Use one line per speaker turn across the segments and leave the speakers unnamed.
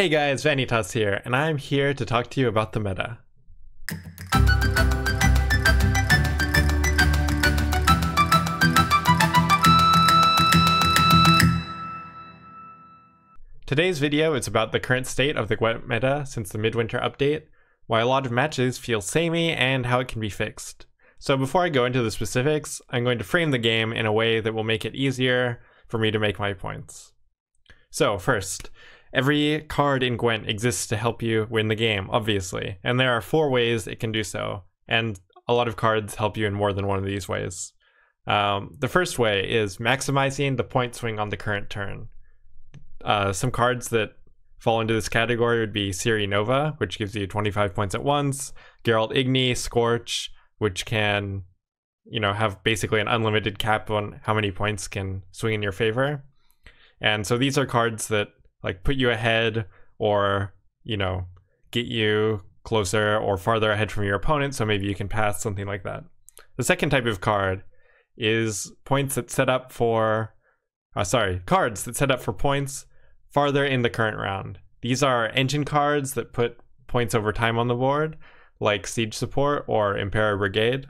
Hey guys, Vanitas here, and I'm here to talk to you about the meta. Today's video is about the current state of the Gwent meta since the Midwinter update, why a lot of matches feel samey, and how it can be fixed. So before I go into the specifics, I'm going to frame the game in a way that will make it easier for me to make my points. So first, every card in Gwent exists to help you win the game, obviously, and there are 4 ways it can do so, and a lot of cards help you in more than one of these ways. The first way is maximizing the point swing on the current turn. Some cards that fall into this category would be Ciri Nova, which gives you 25 points at once, Geralt Igni, Scorch, which can, have basically an unlimited cap on how many points can swing in your favor. And so these are cards that put you ahead or, get you closer or farther ahead from your opponent, so maybe you can pass, something like that. The second type of card is cards that set up for points farther in the current round. These are engine cards that put points over time on the board, like Siege Support or Imperial Brigade.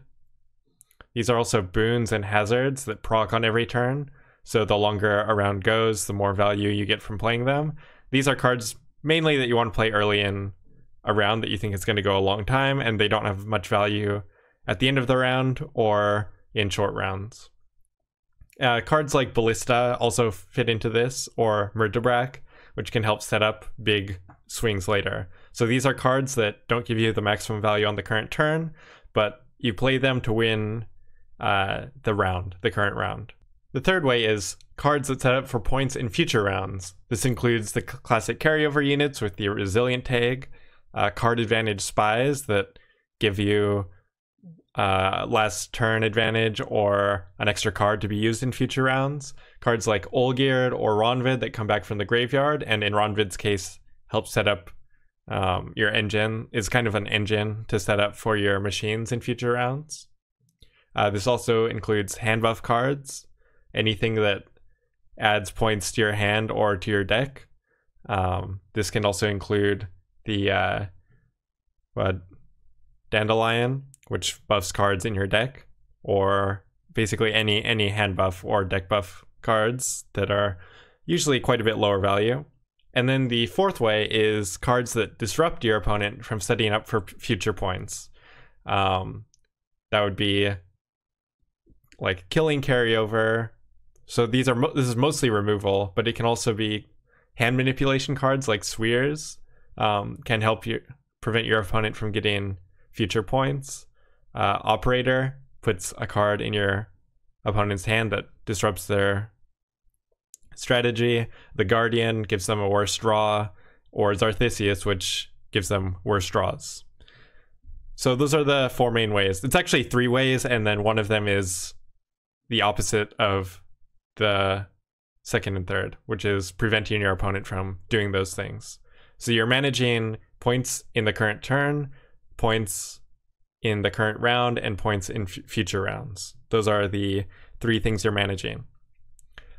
These are also boons and hazards that proc on every turn, so the longer a round goes, the more value you get from playing them. These are cards mainly that you want to play early in a round that you think is going to go a long time, and they don't have much value at the end of the round or in short rounds. Cards like Ballista also fit into this, or Murdabrak, which can help set up big swings later. So these are cards that don't give you the maximum value on the current turn, but you play them to win the current round. The third way is cards that set up for points in future rounds. This includes the classic carryover units with the resilient tag, card advantage spies that give you last turn advantage or an extra card to be used in future rounds. Cards like Olgierd or Ronvid that come back from the graveyard, and in Ronvid's case, help set up your engine, is kind of an engine to set up for your machines in future rounds. This also includes hand buff cards, anything that adds points to your hand or to your deck. This can also include the Dandelion, which buffs cards in your deck, or basically any hand buff or deck buff cards that are usually quite a bit lower value. And then the fourth way is cards that disrupt your opponent from setting up for future points. That would be like killing carryover. So this is mostly removal, but it can also be hand manipulation cards like Swears, can help you prevent your opponent from getting future points. Operator puts a card in your opponent's hand that disrupts their strategy. The Guardian gives them a worse draw, or Zarthisius, which gives them worse draws. So those are the 4 main ways. It's actually 3 ways, and then one of them is the opposite of the second and third, which is preventing your opponent from doing those things. So you're managing points in the current turn, points in the current round, and points in future rounds. Those are the 3 things you're managing.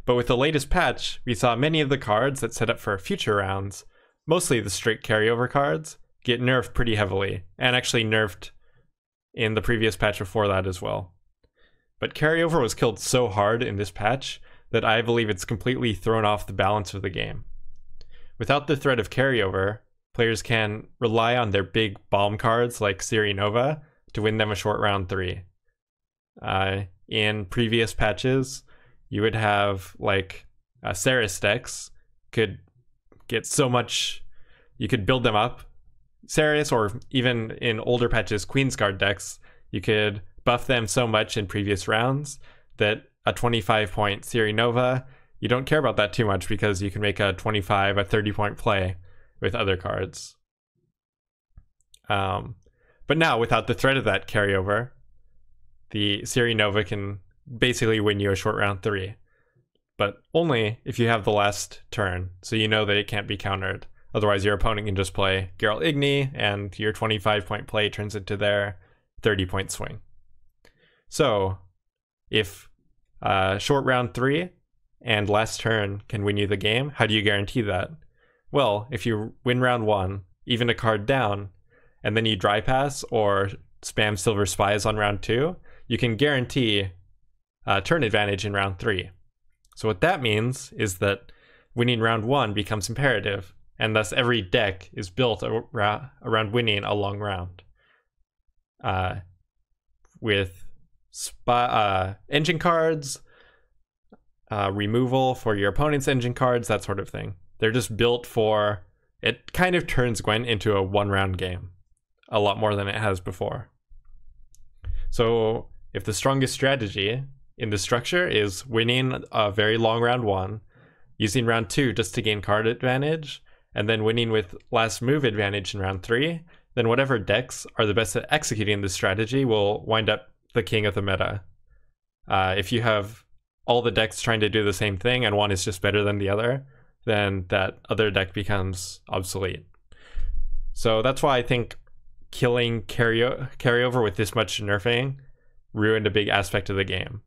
But with the latest patch, we saw many of the cards that set up for future rounds, mostly the straight carryover cards, get nerfed pretty heavily, and actually nerfed in the previous patch before that as well. But carryover was killed so hard in this patch that I believe it's completely thrown off the balance of the game. Without the threat of carryover, players can rely on their big bomb cards like Ciri Nova to win them a short round 3. In previous patches, you would have Ceres decks could get so much, you could build them up. Ceres, or even in older patches, Queensguard decks, you could buff them so much in previous rounds that a 25-point Ciri Nova, you don't care about that too much because you can make a 25, a 30-point play with other cards. But now, without the threat of that carryover, the Ciri Nova can basically win you a short round 3. But only if you have the last turn, so you know that it can't be countered. Otherwise, your opponent can just play Geralt Igni, and your 25-point play turns into their 30-point swing. So, if short round 3 and last turn can win you the game, how do you guarantee that? Well, if you win round 1, even a card down, and then you dry pass or spam Silver Spies on round 2, you can guarantee turn advantage in round 3. So what that means is that winning round 1 becomes imperative, and thus every deck is built around winning a long round. With engine cards, removal for your opponent's engine cards, that sort of thing. They're just built for, it kind of turns Gwent into a one-round game, a lot more than it has before. So if the strongest strategy in the structure is winning a very long round 1, using round 2 just to gain card advantage, and then winning with last move advantage in round 3, then whatever decks are the best at executing this strategy will wind up the king of the meta. If you have all the decks trying to do the same thing and one is just better than the other, then that other deck becomes obsolete. So that's why I think killing carryover with this much nerfing ruined a big aspect of the game.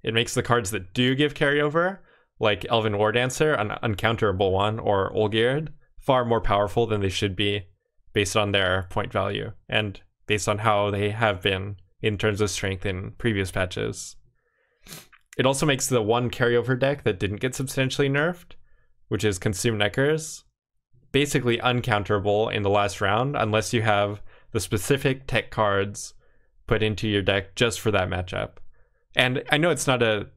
It makes the cards that do give carryover, like Elven War Dancer, an uncounterable one, or Olgierd, far more powerful than they should be based on their point value and based on how they have been in terms of strength in previous patches. It also makes the one carryover deck that didn't get substantially nerfed, which is Consume Neckers, basically uncounterable in the last round unless you have the specific tech cards put into your deck just for that matchup. And I know it's not a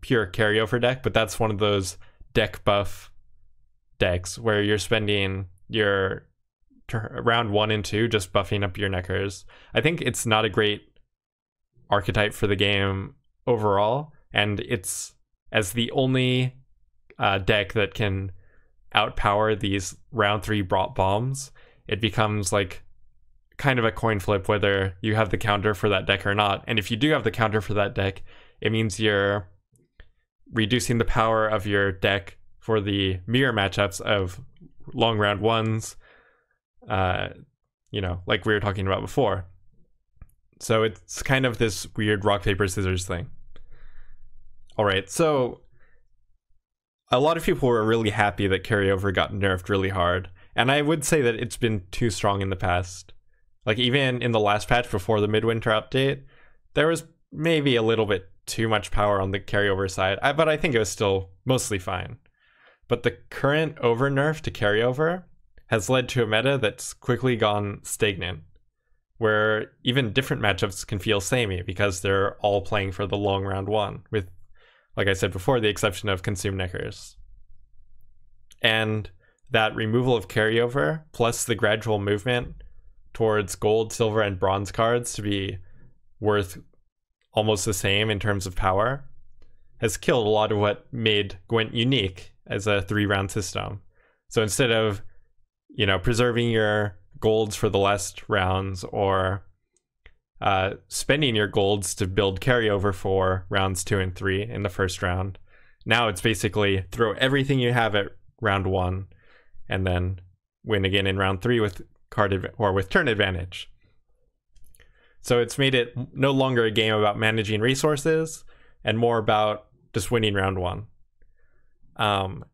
pure carryover deck, but that's one of those deck buff decks where you're spending your round 1 and 2 just buffing up your Neckers. I think it's not a great archetype for the game overall, and it's as the only deck that can outpower these round 3 bombs, it becomes like kind of a coin flip whether you have the counter for that deck or not. And if you do have the counter for that deck, it means you're reducing the power of your deck for the mirror matchups of long round 1s, like we were talking about before. So it's kind of this weird rock, paper, scissors thing. All right, so a lot of people were really happy that carryover got nerfed really hard, and I would say that it's been too strong in the past. Like even in the last patch before the Midwinter update, there was maybe a little bit too much power on the carryover side, but I think it was still mostly fine. But the current over nerf to carryover has led to a meta that's quickly gone stagnant, where even different matchups can feel samey because they're all playing for the long round 1, with, like I said before, the exception of Consume Neckers. And that removal of carryover, plus the gradual movement towards gold, silver, and bronze cards to be worth almost the same in terms of power, has killed a lot of what made Gwent unique as a 3-round system. So instead of, preserving your golds for the last rounds or spending your golds to build carryover for rounds 2 and 3 in the first round, now it's basically throw everything you have at round 1 and then win again in round 3 with with turn advantage. So it's made it no longer a game about managing resources and more about just winning round 1. And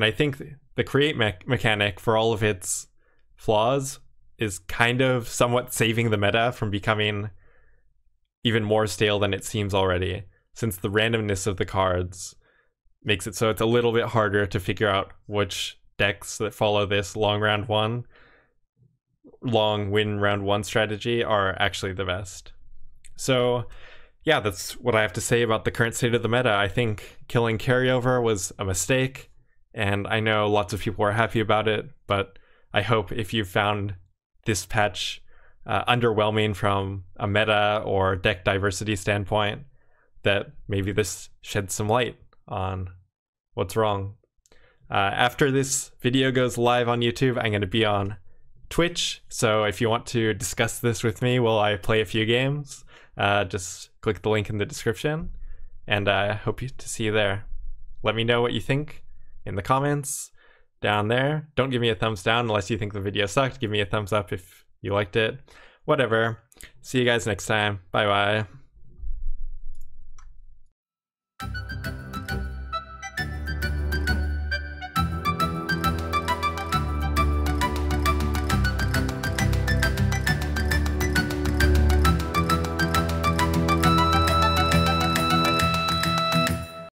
I think the create mechanic, for all of its flaws, is kind of somewhat saving the meta from becoming even more stale than it seems already, since the randomness of the cards makes it so it's a little bit harder to figure out which decks that follow this long win round 1 strategy are actually the best. So yeah, that's what I have to say about the current state of the meta. I think killing carryover was a mistake, and I know lots of people are happy about it, but I hope if you found this patch underwhelming from a meta or deck diversity standpoint, that maybe this sheds some light on what's wrong. After this video goes live on YouTube, I'm going to be on Twitch, so if you want to discuss this with me while I play a few games, just click the link in the description, and I hope to see you there. Let me know what you think in the comments down there. Don't give me a thumbs down unless you think the video sucked. Give me a thumbs up if you liked it. Whatever. See you guys next time. Bye bye.